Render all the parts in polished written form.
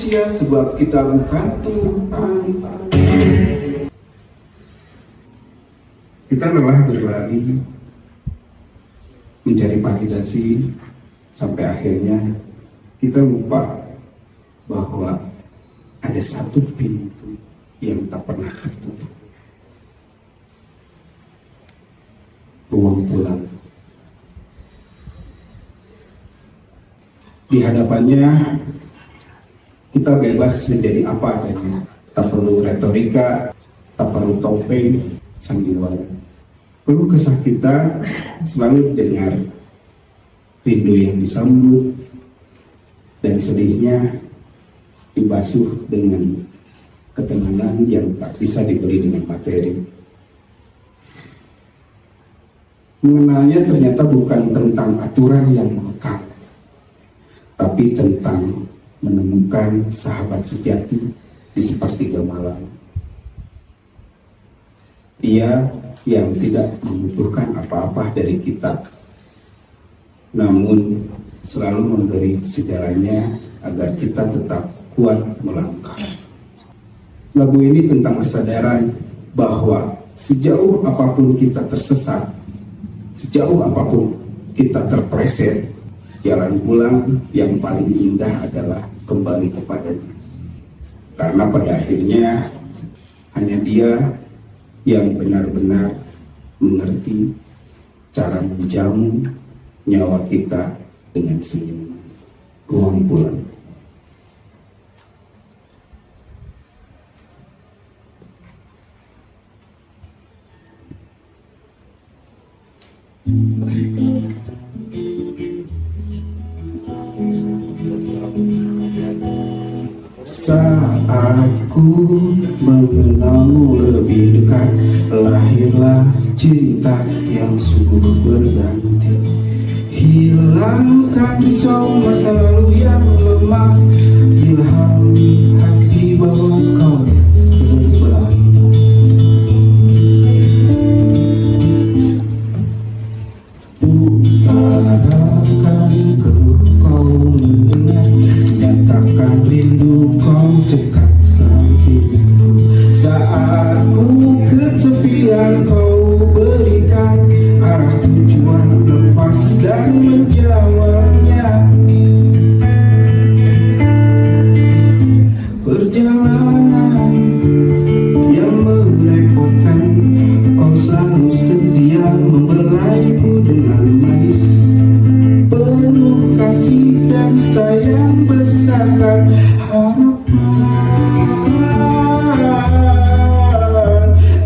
manusia sebab kita bukan Tuhan. Kita lelah berlari mencari validasi sampai akhirnya kita lupa bahwa ada satu pintu yang tak pernah tertutup. Ruang pulang. Di hadapannya kita bebas menjadi apa adanya. Tak perlu retorika, tak perlu topeng, sandiwara. Keluh kesah kita selalu dengar, rindu yang disambut, dan sedihnya dibasuh dengan ketenangan yang tak bisa dibeli dengan materi. Mengenalnya ternyata bukan tentang aturan yang melekat, tapi tentang menemukan sahabat sejati di sepertiga malam. Dia yang tidak membutuhkan apa-apa dari kita, namun selalu memberi segalanya agar kita tetap kuat melangkah. Lagu ini tentang kesadaran bahwa sejauh apapun kita tersesat, sejauh apapun kita terpleset, jalan pulang yang paling indah adalah kembali kepadanya. Karena pada akhirnya hanya Dia yang benar-benar mengerti cara menjamu nyawa kita dengan senyuman. Ruang pulang. Saat ku mengenalmu lebih dekat, lahirlah cinta yang sungguh berganti. Hilangkan risau masa lalu yang lemah, ilhami hati bahwa kau terbaik. Utarakan keluh kau mendengar, nyatakan rindu kau dekat sampingku. Saat ku kesepian kau berikan arah tujuan lepas dan menjawabnya. Perjalanan yang merepotkan, kau selalu setia membelaiku dengan manis. Penuh kasih dan sayang besarkan harapan.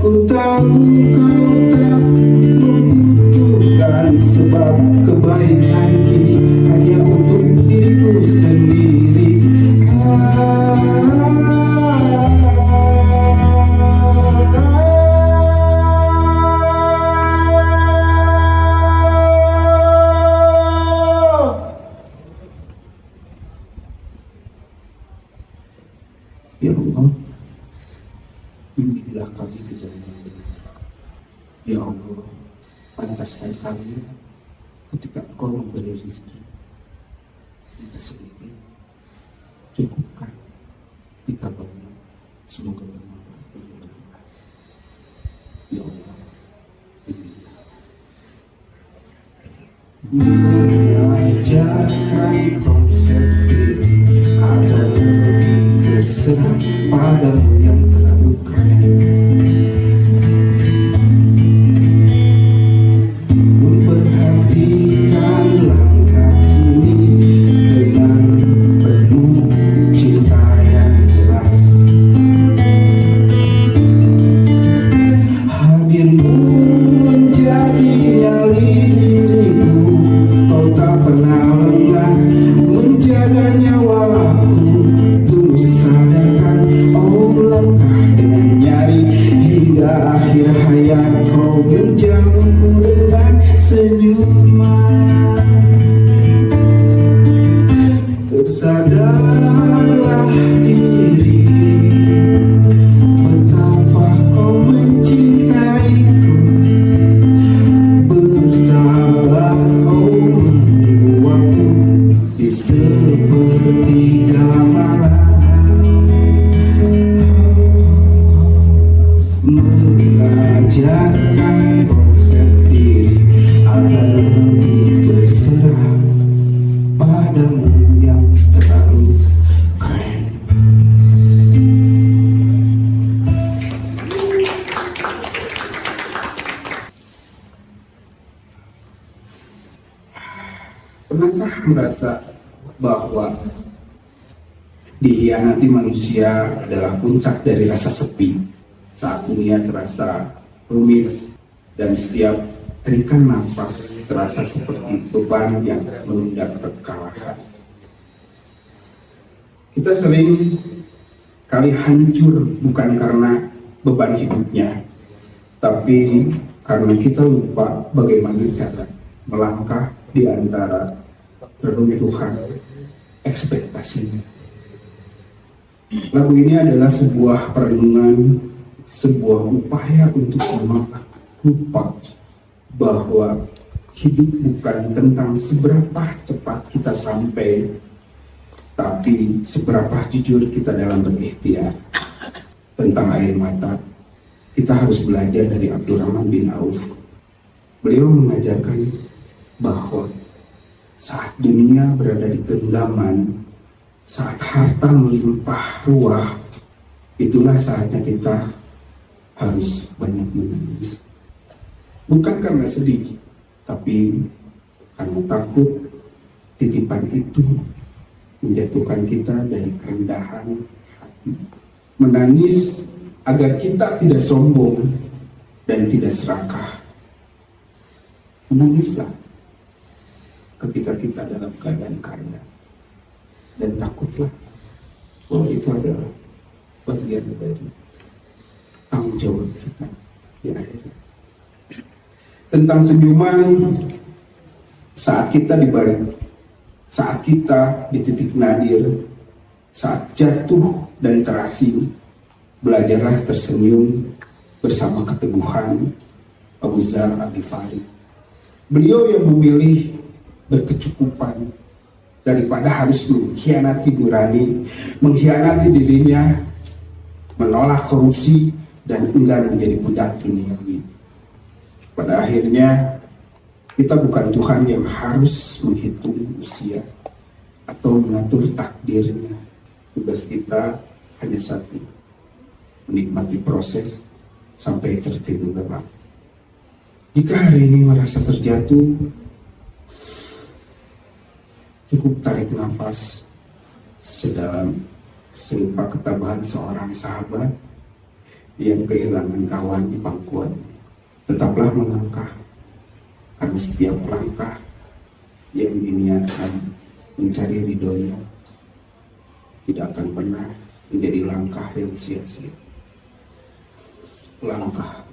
Ku tahu kau tak membutuhkan, sebab kebaikan ini hanya untuk diriku sendiri. Ya Allah, bimbinglah kami ke jalan yang benar. Ya Allah, pantaskan kami ketika Engkau memberi rezeki. Jika sedikit, cukupkan. Jika banyak, semoga bermanfaat bagi orang lain. Ya Allah, bimbinglah. Mengajarkan konsep diri agar lebih berserah padamu yang terlalu keren. Memperhatikan langkah ini dengan penuh cinta yang jelas. Hadirmu menjadi nyali diriku, kau tak pernah lengah menjaga nyawaku. Tulus sadarkan, oh langkah dengan nyari hingga akhir hayat kau menjamuku dengan senyuman. Tersadarlah diri betapa kau mencintaiku. Bersabar, oh menunggu waktu di sepertiga malam. Pernahkah merasa bahwa dikhianati manusia adalah puncak dari rasa sepi saat dunia terasa rumit dan setiap tarikan nafas terasa seperti beban yang menunda kekalahan? Kita sering kali hancur bukan karena beban hidupnya, tapi karena kita lupa bagaimana cara melangkah di antara reruntuhan ekspektasinya. Lagu ini adalah sebuah perenungan, sebuah upaya untuk lupa bahwa hidup bukan tentang seberapa cepat kita sampai, tapi seberapa jujur kita dalam berikhtiar. Tentang air mata, kita harus belajar dari Abdurrahman bin Auf. Beliau mengajarkan bahwa saat dunia berada di genggaman, saat harta melimpah ruah, itulah saatnya kita harus banyak menangis. Bukan karena sedih, tapi karena takut titipan itu menjatuhkan kita dari kerendahan hati. Menangis agar kita tidak sombong dan tidak serakah. Menangislah ketika kita dalam keadaan kaya, dan takutlah bahwa itu adalah bagian dari tanggung jawab kita di akhirat. Tentang senyuman saat kita saat kita di titik nadir, saat jatuh dan terasing, belajarlah tersenyum bersama keteguhan Abu Dzar Al-Ghifari. Beliau yang memilih berkecukupan daripada harus mengkhianati nurani, mengkhianati dirinya, menolak korupsi, dan enggan menjadi budak duniawi. Pada akhirnya, kita bukan Tuhan yang harus menghitung usia atau mengatur takdirnya. Tugas kita hanya satu, menikmati proses sampai tertidur lelap. Jika hari ini merasa terjatuh, cukup tarik nafas sedalam serupa ketabahan seorang sahabat yang kehilangan kawan di pangkuan. Tetaplah melangkah, karena setiap langkah yang diniatkan mencari ridhonya tidak akan pernah menjadi langkah yang sia-sia. Langkah.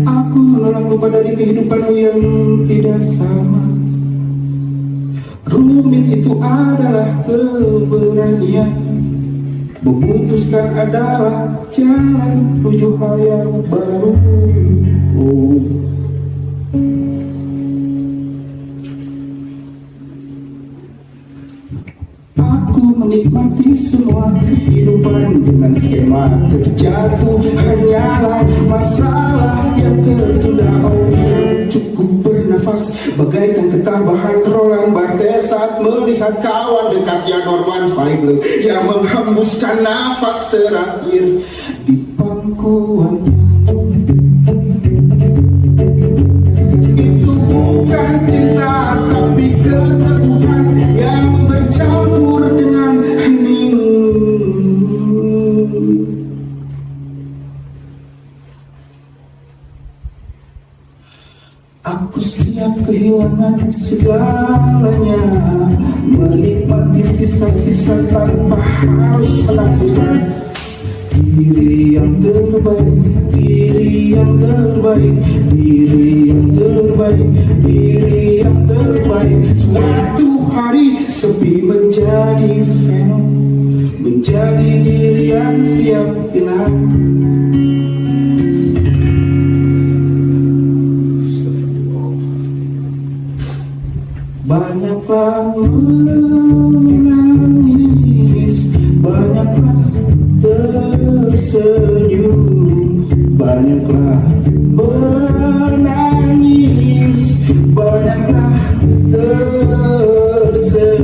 Aku menolak lupa dari kehidupanmu yang tidak sama. Rumit itu adalah keberanian. Memutuskan adalah jalan menuju hal yang baru. Aku menikmati semua kehidupan dengan skema terjatuh. Hanyalah masalah yang tertunda. Cukup bernafas bagaikan ketabahan Roland Barthes saat melihat kawan dekatnya Norman Feigl yang menghembuskan nafas terakhir di pangkuan. Itu bukan cinta tapi keteguhan yang bercampur dengan hening. Aku siap kehilangan segalanya, menikmati sisa-sisa tanpa harus menaksirkan. Diri yang terbaik, diri yang terbaik, diri yang terbaik, diri yang terbaik. Suatu hari sepi menjadi fenom, menjadi diri yang siap hilang. Banyaklah menangis, banyaklah tersenyum, banyaklah menangis, banyaklah tersenyum.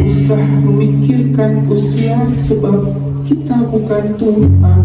usah memikirkan usia, sebab kita bukan Tuhan.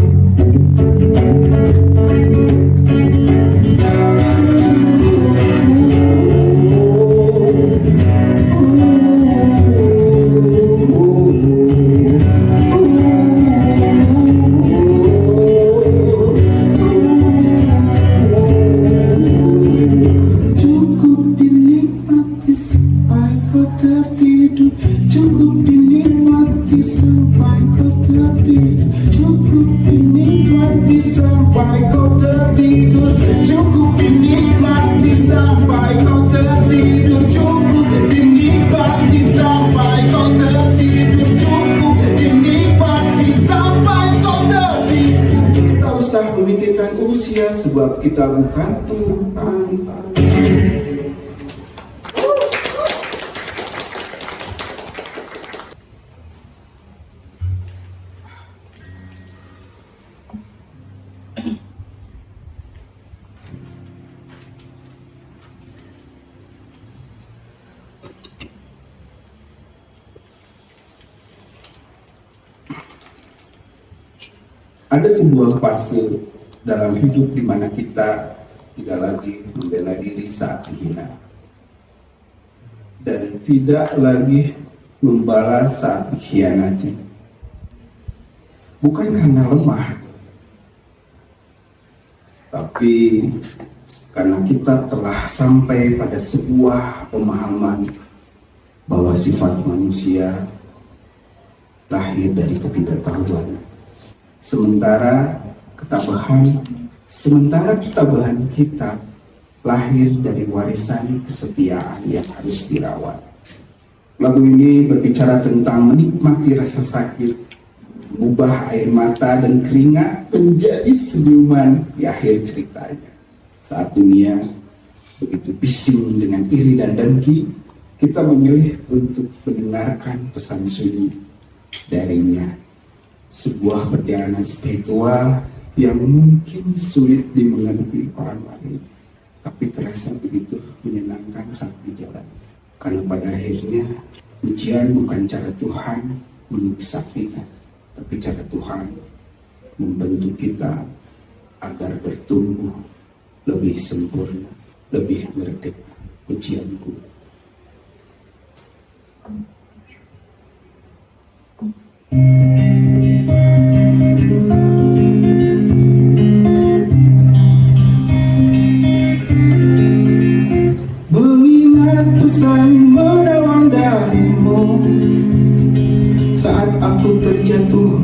Memikirkan usia, sebab kita bukan Tuhan. Ada sebuah fase dalam hidup di mana kita tidak lagi membela diri saat dihina, dan tidak lagi membalas saat dikhianati. Bukan karena lemah, tapi karena kita telah sampai pada sebuah pemahaman bahwa sifat manusia lahir dari ketidaktahuan. Sementara ketabahan kita lahir dari warisan kesetiaan yang harus dirawat. Lagu ini berbicara tentang menikmati rasa sakit, mengubah air mata dan keringat menjadi senyuman di akhir ceritanya. Saat dunia begitu bising dengan iri dan dengki, kita memilih untuk mendengarkan pesan sunyi darinya. Sebuah perjalanan spiritual yang mungkin sulit dimengerti orang lain, tapi terasa begitu menyenangkan saat dijalan. Karena pada akhirnya ujian bukan cara Tuhan menyiksa kita, tapi cara Tuhan membentuk kita agar bertumbuh lebih sempurna, lebih merdeka. Ujianku. Mengingat pesan menawan darimu saat aku terjatuh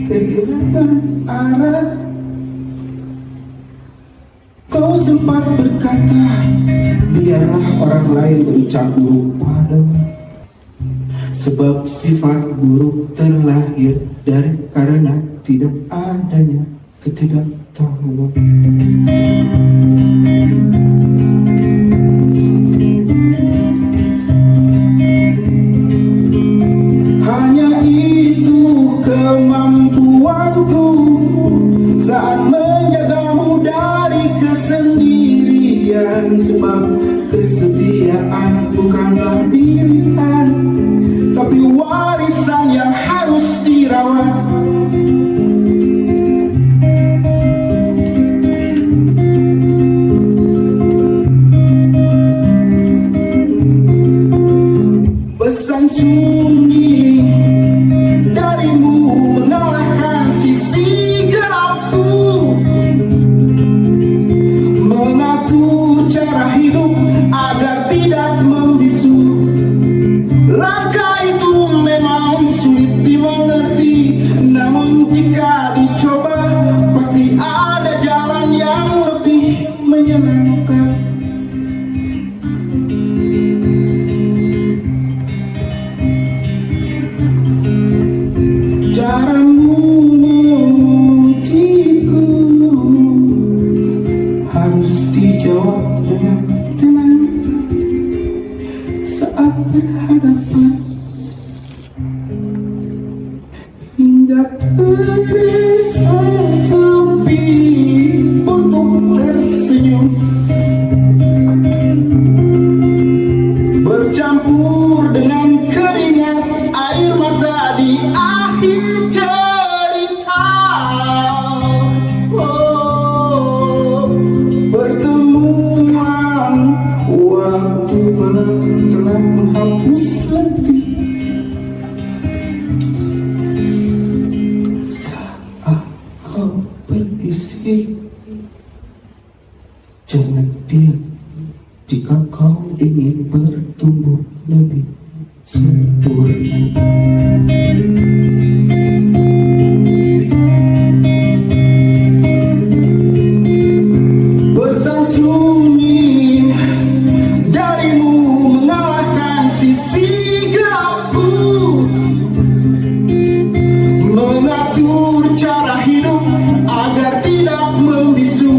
kehilangan arah. Kau sempat berkata, biarlah orang lain berucap buruk padamu, sebab sifat buruk terlahir dari karena tidak adanya ketidaktahuan. Hanya itu kemampuanku saat menjagamu dari kesendirian, sebab kesetiaan bukanlah pilihan, tapi warisan yang harus dirawat. Pesan sunyi darimu mengalahkan sisi gelapku, mengatur cara hidup agar tidak membisu. Langkah itu memang sulit dimengerti, namun jika dicoba pasti ada jalan yang lebih menyenangkan. sempurna. Pesan sunyi darimu mengalahkan sisi gelapku, mengatur cara hidup agar tidak membisu.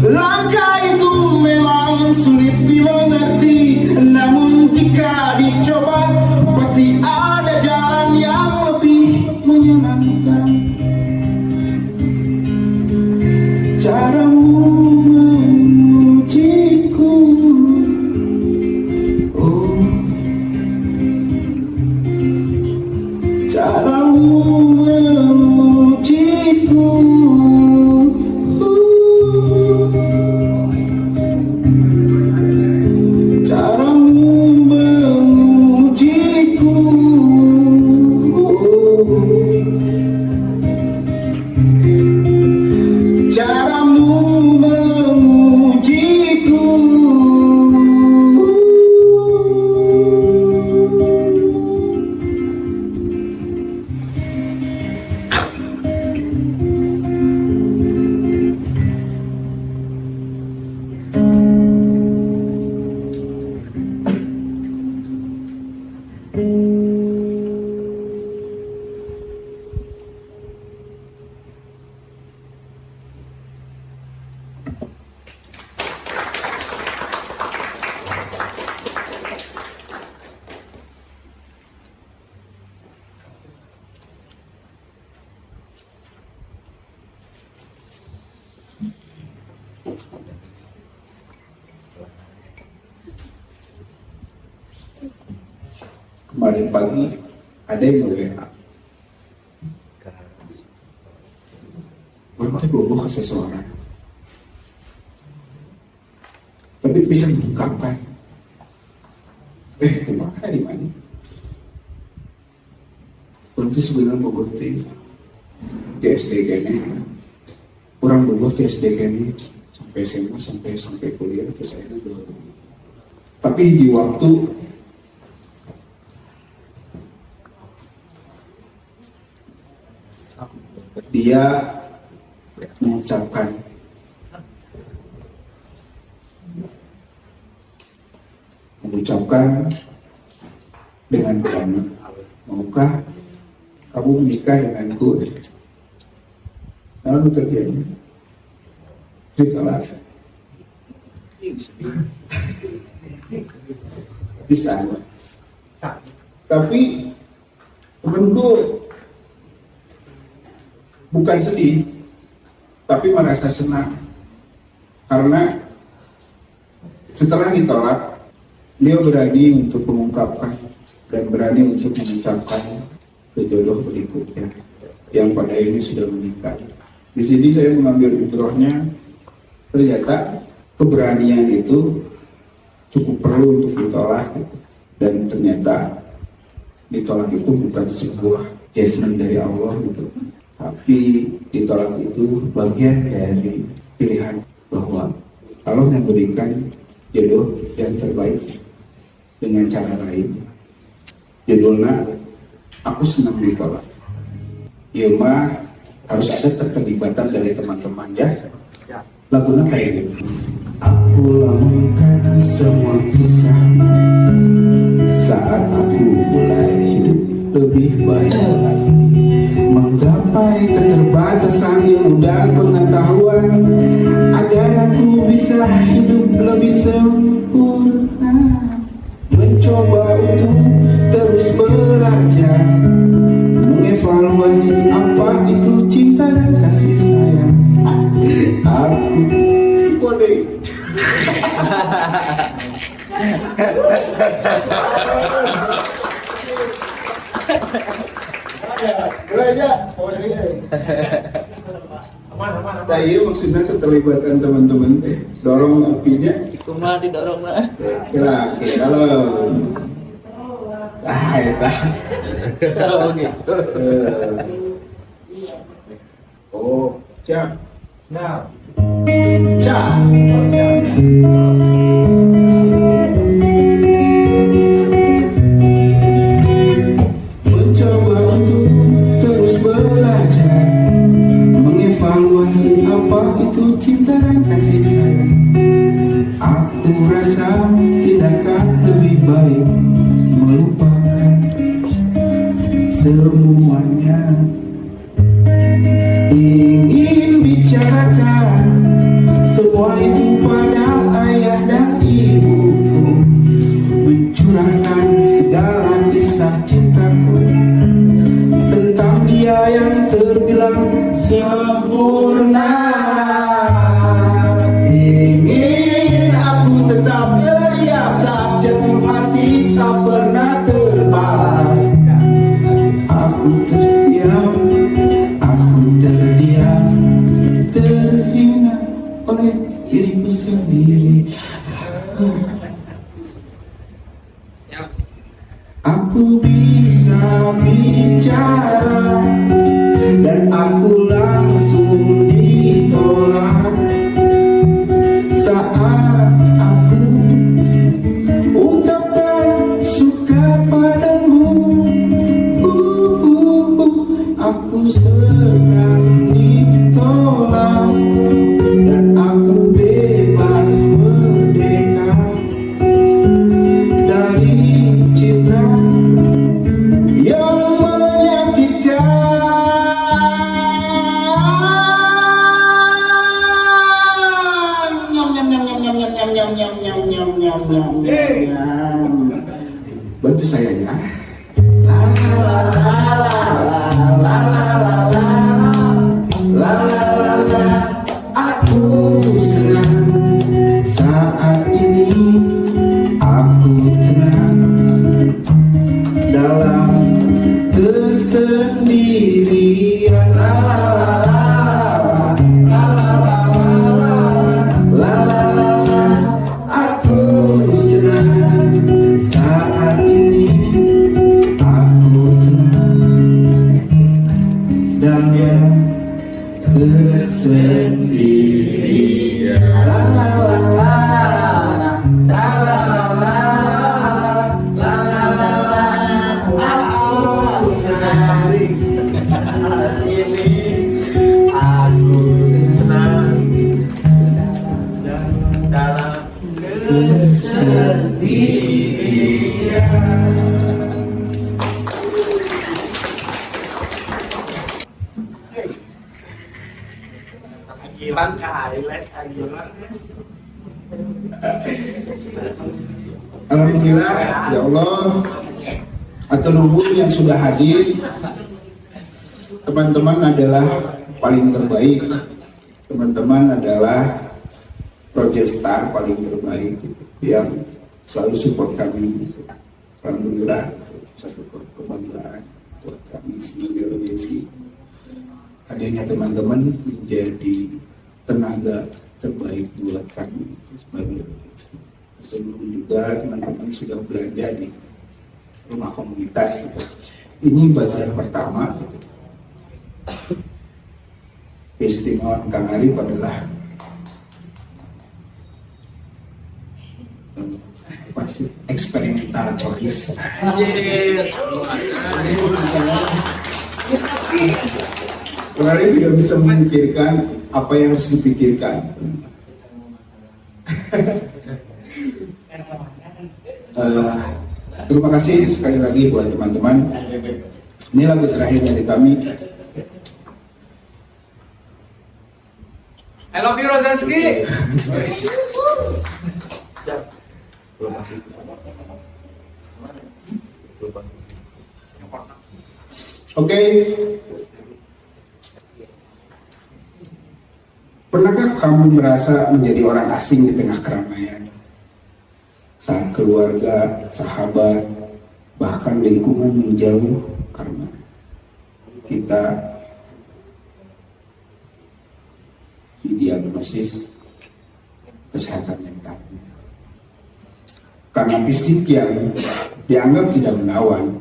Langkah itu memang sulit dimengerti, namun jika dicoba pasti ada jalan yang lebih menyenangkan. Caramu memujiku, oh, caramu memujiku, caramu memujiku, caramu memujiku. Kemarin pagi ada yang WA, orang teh boboh ke seseorang, tapi bisa mengungkapkan, kumaha di mana? Orang teh sebenarnya boboh teh di SD gini, orang boboh di SD gini sampai SMA sampai kuliah terus saya dulu. Tapi di waktu dia mengucapkan dengan berani, maukah kamu menikah denganku? Lalu terjadi ditolak. Bisa. Tapi temanku bukan sedih, tapi merasa senang karena setelah ditolak, dia berani untuk mengungkapkan dan berani untuk mengucapkan ke jodoh berikutnya yang pada ini sudah menikah. Di sini saya mengambil ibrohnya, ternyata keberanian itu cukup perlu untuk ditolak, dan ternyata ditolak itu bukan sebuah judgment dari Allah gitu. Tapi ditolak itu bagian dari pilihan bahwa Allah yang memberikan jodoh yang terbaik dengan cara lain. Judulnya Aku Senang Ditolak. Ya mah harus ada keterlibatan dari teman-teman ya. Lagunya kayak gitu. Aku lamunkan semua kisah saat aku mulai hidup lebih baik lagi, menggapai keterbatasan ilmu dan pengetahuan agar aku bisa hidup lebih sempurna, mencoba untuk terus belajar, mengevaluasi apa itu cinta dan kasih sayang. Aku kode. Nah, iya maksudnya keterlibatan teman-teman deh, dorong apinya. Cuma didorong lah. Kira kalau ya. Oh gitu. Oh, siap. Nah, siap. aku bisa bicara dan aku langsung ditolak saat aku ungkapkan suka padamu. Aku senang ditolak dan aku bebas merdeka dari cinta yang menyakitkan. Nyam nyam nyam nyam nyam nyam nyam nyam nyam nyam nyam nyam nyam. Bantu saya ya. La la la la la la la la. Aku senang saat ini, aku tenang dalam kesendirian. La la la la la la. Aku senang saat ini, aku tenang dalam kesendirian. La la la la la la la la la la la. Aku senang saat ini, aku senang dalam kesendirian. Alhamdulillah, ya Allah, atur nuhun yang sudah hadir. Teman-teman adalah paling terbaik. Teman-teman adalah project star paling terbaik gitu, yang selalu support kami. Alhamdulillah, satu kebanggaan buat kami sebagai organisasi. Hadirnya teman-teman menjadi tenaga terbaik buat kami sebagai organisasi. Dan juga teman-teman sudah belanja di rumah komunitas gitu. Ini bazar pertama gitu. Istimewa Kang Arif adalah pasti eksperimental choice. Kemarin tidak bisa memikirkan apa yang harus dipikirkan. Terima kasih sekali lagi buat teman-teman. Ini lagu terakhir dari kami. I love you Rozanski. Oke. Pernahkah kamu merasa menjadi orang asing di tengah keramaian? Saat keluarga, sahabat, bahkan lingkungan menjauh karena kita didiagnosis kesehatan mentalnya. Karena fisik yang dianggap tidak menawan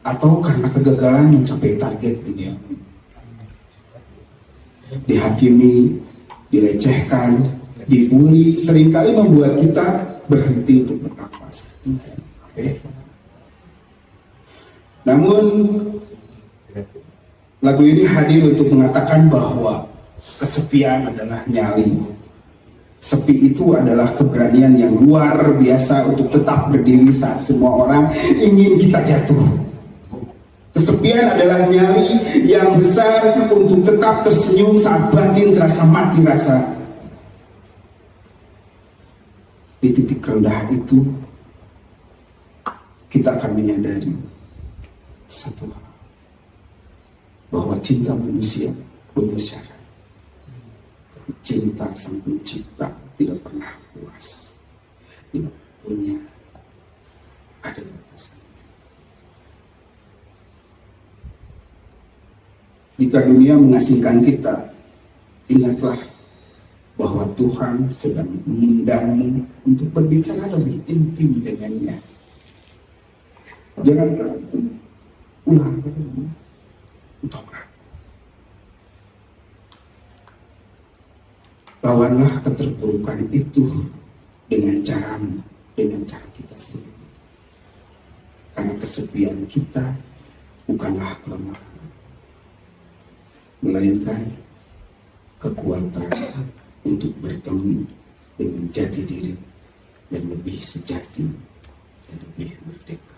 atau karena kegagalan mencapai target dunia. Dihakimi, dilecehkan, dibully, seringkali membuat kita berhenti untuk bernapas. Okay. Namun lagu ini hadir untuk mengatakan bahwa kesepian adalah nyali. Sepi itu adalah keberanian yang luar biasa untuk tetap berdiri saat semua orang ingin kita jatuh. Kesepian adalah nyali yang besar untuk tetap tersenyum saat batin terasa mati rasa. Di titik rendah itu, kita akan menyadari satu hal, bahwa cinta manusia punya syarat. Tapi cinta sang pencipta tidak pernah puas, tidak punya ada batasan. Jika dunia mengasingkan kita, ingatlah bahwa Tuhan sedang mengundangmu untuk berbicara lebih intim dengannya. Jangan ragu, ulang untuk ragu. Lawanlah keterpurukan itu dengan cara kita sendiri. Karena kesepian kita bukanlah kelemahan, melainkan kekuatan untuk bertemu dengan jati diri yang lebih sejati dan lebih merdeka.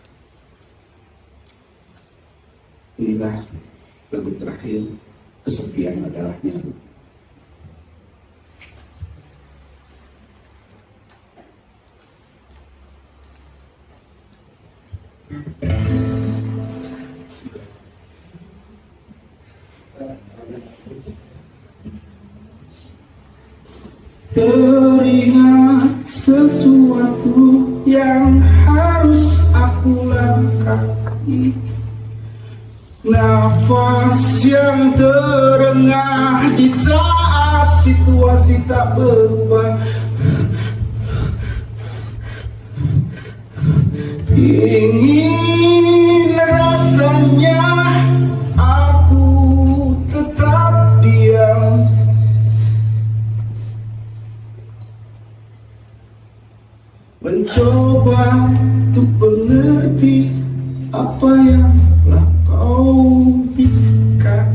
Inilah lagu terakhir, Kesepian Adalah Nyaru. Teringat sesuatu yang harus aku langkahi, nafas yang terengah di saat situasi tak berubah. Ingin rasanya aku tetap diam, mencoba untuk mengerti apa yang telah kau bisikan.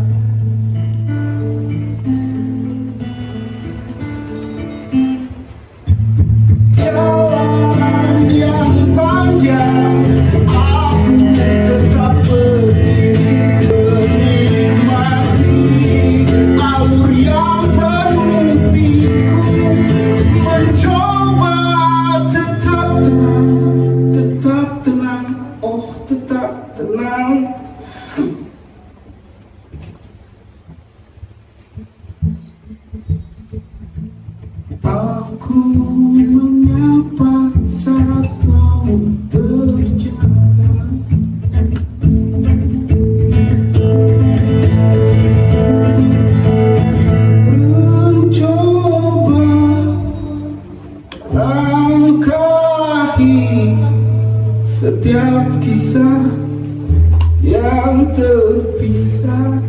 Jalan yang panjang, aku tetap berdiri menikmati alur yang penuh piku, mencoba tetap tenang, oh tetap tenang. Aku menyapa saat kau terjalan, mencoba langkahi setiap kisah yang terpisah,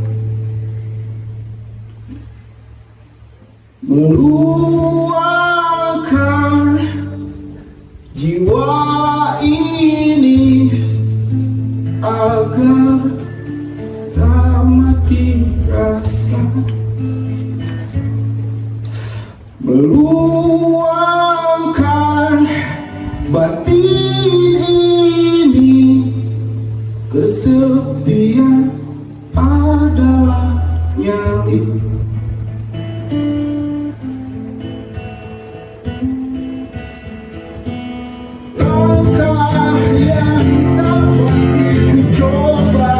meluangkan jiwa ini agar tak mati rasa, meluangkan batin ini. Kesepian adalah nyali. Langkah yang tak pasti ku coba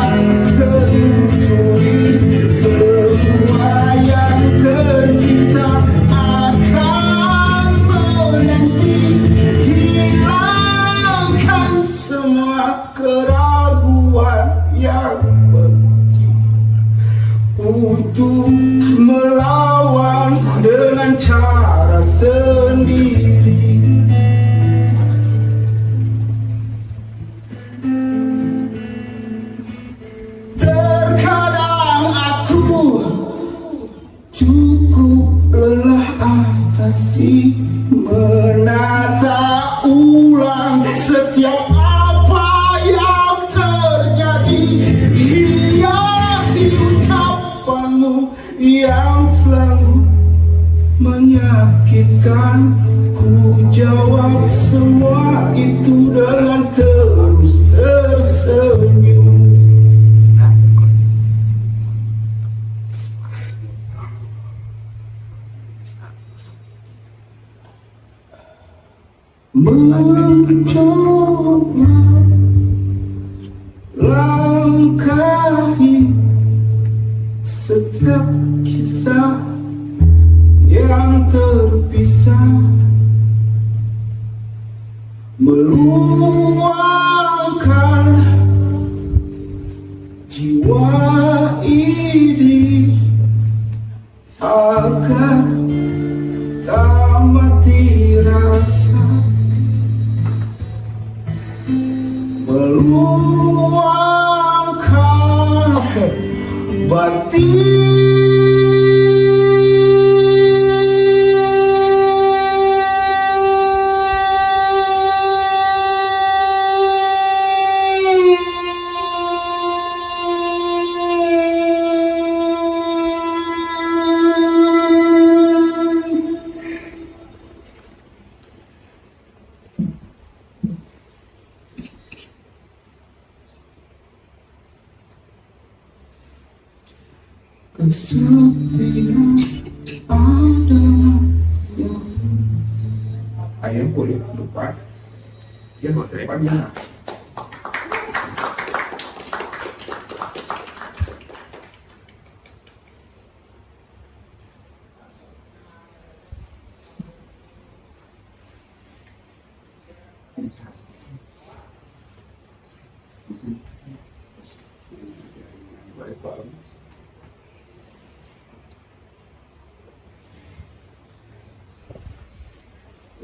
telusuri, semua yang tercipta akan menanti, hilangkan semua keraguan yang benci, untuk melawan dengan cara sendiri. Terkadang aku cukup lelah atasi, menata ulang setiap apa yang terjadi, hiasi ucapanmu yang selalu menyakitkan. Ku jawab semua itu dengan terus tersenyum. Mencoba langkahi setiap kisah yang terpisah, meluangkan jiwa ini agar tak mati rasa, meluangkan luangkan batin. Kesepian adalah ayah boleh ke depan ya ke depan ya.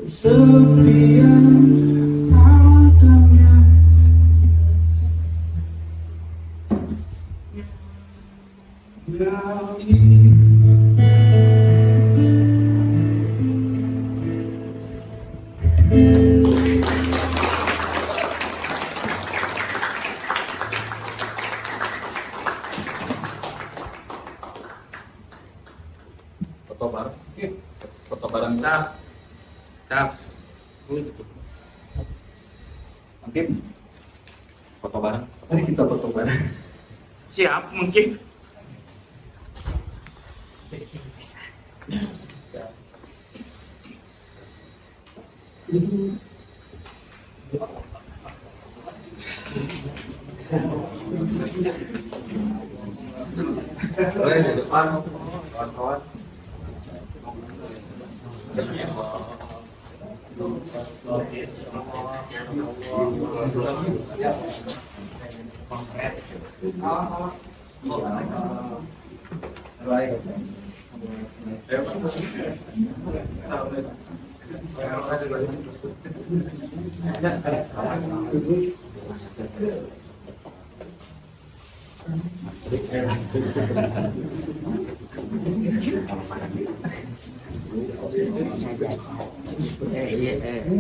Kesepian adanya Foto bareng. Foto bareng cap. Cap. Mungkin foto bareng. Mari kita foto bareng. Siap mungkin. Boleh di depan kawan-kawan.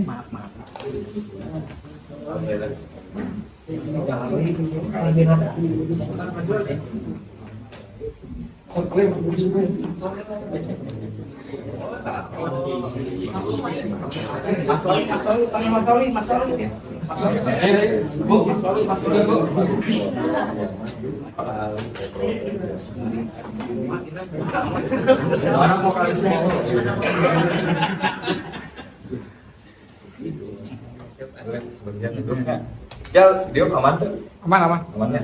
Maaf. Orang mau kali semua. Sebagian hidupnya. Jal, video aman tuh? Aman. Amannya.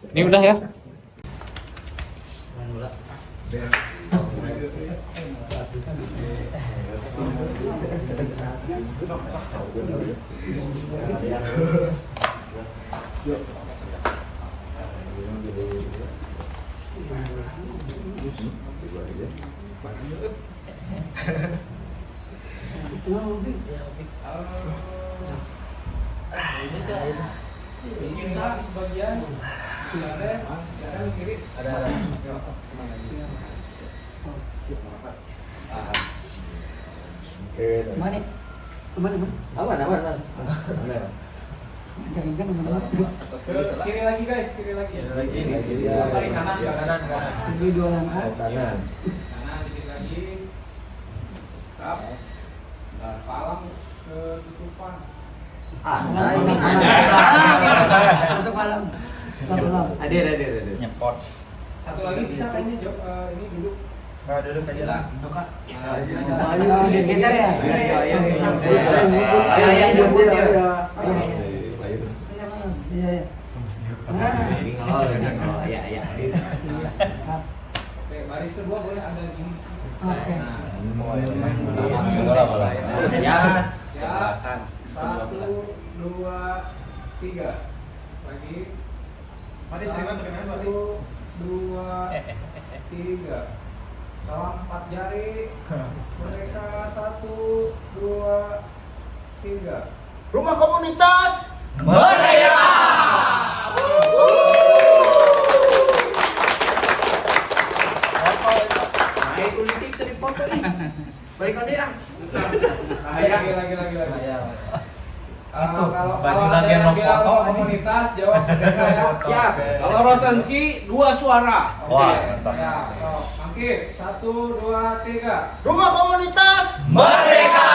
Ini udah ya. Kiri lagi guys, kiri lagi. Saling kanan. Kiri dua langkah. Kanan. Kanan dikit lagi. Tap. Palang ketutupan. Masuk malam. Hadir. Nyepot. Satu lagi bisa kan ini ini duduk. Duduk aja lah. Geser ya. Iya. Oke, baris kedua boleh ada gini. Oke. Ya. 1, 2, 3. Lagi. Mari seringan tekan 1, 2, 3. Salam 4 jari. Mereka 1, 2, 3. Rumah komunitas Merdeka. Naik politik dari foto nih. Balik ke dia. Lagi. Itu, Kalau baju ada bagian yang foto bilang ini. komunitas jawab mereka ya. Siap. Kalau Rosanski 2 suara. Wah, mantap. Ya, so, Mangki 1, 2, 3. Rumah komunitas Merdeka.